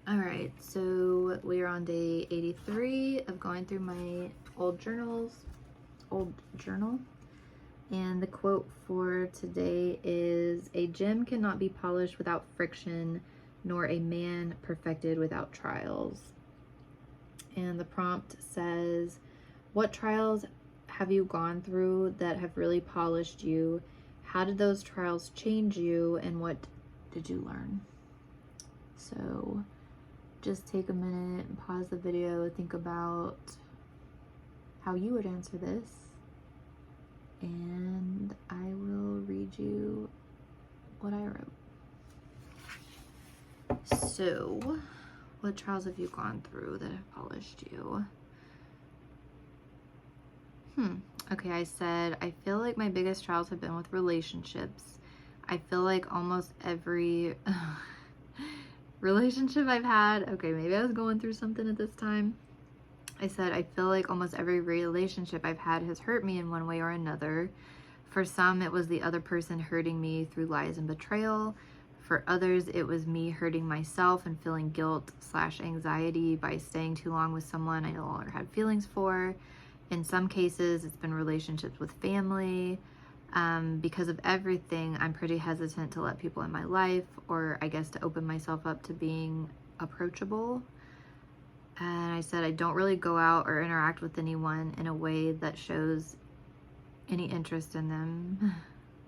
All right, so we are on day 83 of going through my old journal. And the quote for today is, "A gem cannot be polished without friction, nor a man perfected without trials." And the prompt says, what trials have you gone through that have really polished you? How did those trials change you, and what did you learn? So just take a minute and pause the video, think about how you would answer this, and I will read you what I wrote. So, what trials have you gone through that have polished you? Okay, I said, I feel like my biggest trials have been with relationships. I feel like almost every relationship I've had, okay, maybe I was going through something at this time. I said, I feel like almost every relationship I've had has hurt me in one way or another. For some, it was the other person hurting me through lies and betrayal. For others, it was me hurting myself and feeling guilt/anxiety by staying too long with someone I no longer had feelings for. In some cases, it's been relationships with family. Because of everything, I'm pretty hesitant to let people in my life, or I guess to open myself up to being approachable. And I said, I don't really go out or interact with anyone in a way that shows any interest in them,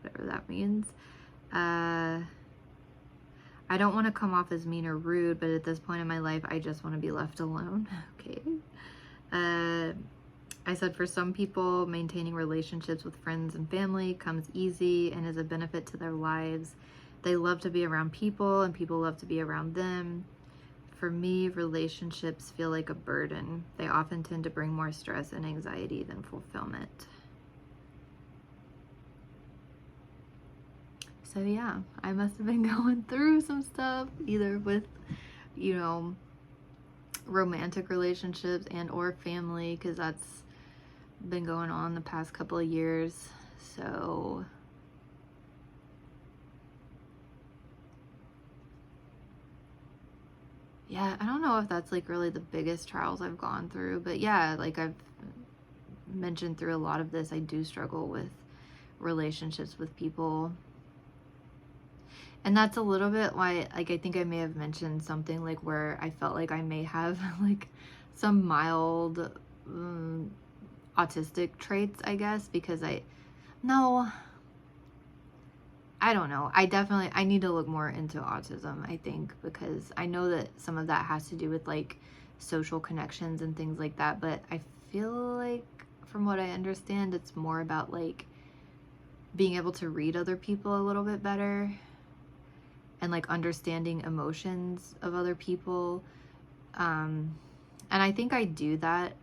whatever that means. I don't want to come off as mean or rude, but at this point in my life, I just want to be left alone. Okay. I said, for some people, maintaining relationships with friends and family comes easy and is a benefit to their lives. They love to be around people, and people love to be around them. For me, relationships feel like a burden. They often tend to bring more stress and anxiety than fulfillment. So yeah, I must have been going through some stuff, either with, romantic relationships and or family, because that's been going on the past couple of years. So yeah, I don't know if that's like really the biggest trials I've gone through, but yeah, like I've mentioned through a lot of this, I do struggle with relationships with people. And that's a little bit why, like, I think I may have mentioned something like where I felt like I may have like some mild autistic traits, I guess, because I don't know. I need to look more into autism, I think, because I know that some of that has to do with like social connections and things like that, but I feel like from what I understand, it's more about like being able to read other people a little bit better and like understanding emotions of other people. And I think I do that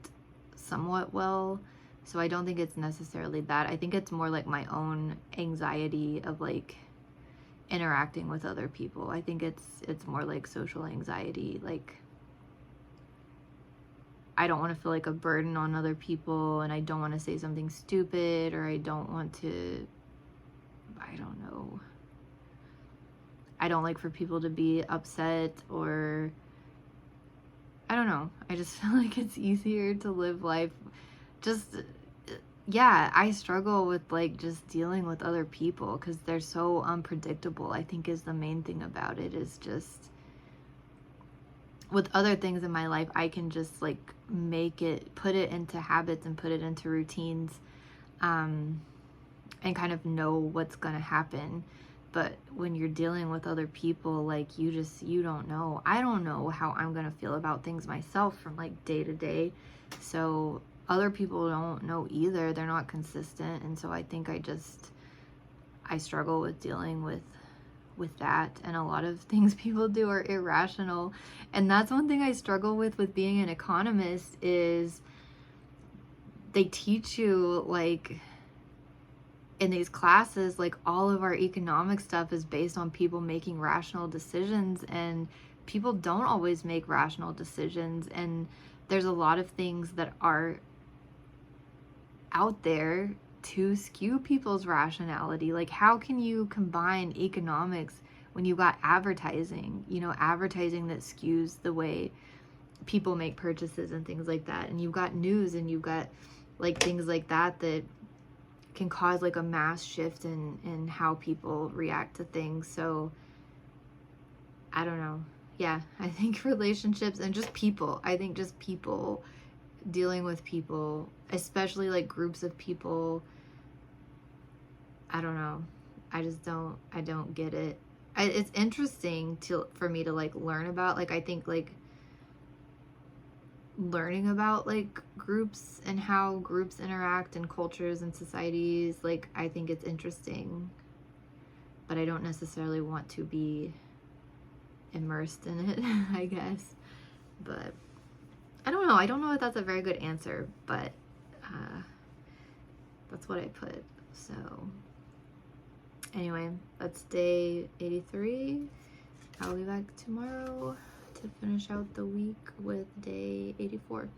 somewhat well. So I don't think it's necessarily that. I think it's more like my own anxiety of like interacting with other people. I think it's more like social anxiety. Like, I don't want to feel like a burden on other people, and I don't want to say something stupid, or I don't want to, I don't know. I don't like for people to be upset, or I don't know. I just feel like it's easier to live life just, yeah, I struggle with like just dealing with other people because they're so unpredictable, I think is the main thing about it. Is just with other things in my life, I can just like put it into habits and put it into routines, and kind of know what's gonna happen. But when you're dealing with other people, like you don't know. I don't know how I'm gonna feel about things myself from like day to day. So other people don't know either. They're not consistent. And so I think I struggle with dealing with that. And a lot of things people do are irrational. And that's one thing I struggle with being an economist is they teach you like in these classes, like all of our economic stuff is based on people making rational decisions, and people don't always make rational decisions. And there's a lot of things that are out there to skew people's rationality. Like, how can you combine economics when you got advertising, you know, advertising that skews the way people make purchases and things like that. And you've got news and you've got like things like that that can cause like a mass shift in how people react to things. So I don't know. Yeah, I think relationships and just people, I think just people, dealing with people, especially like groups of people, I don't know. I don't get it. It's interesting for me to like learn about, like I think like learning about like groups and how groups interact in cultures and societies, like I think it's interesting, but I don't necessarily want to be immersed in it, I guess. But I don't know. I don't know if that's a very good answer, but that's what I put. So anyway, that's day 83. I'll be back tomorrow to finish out the week with day 84.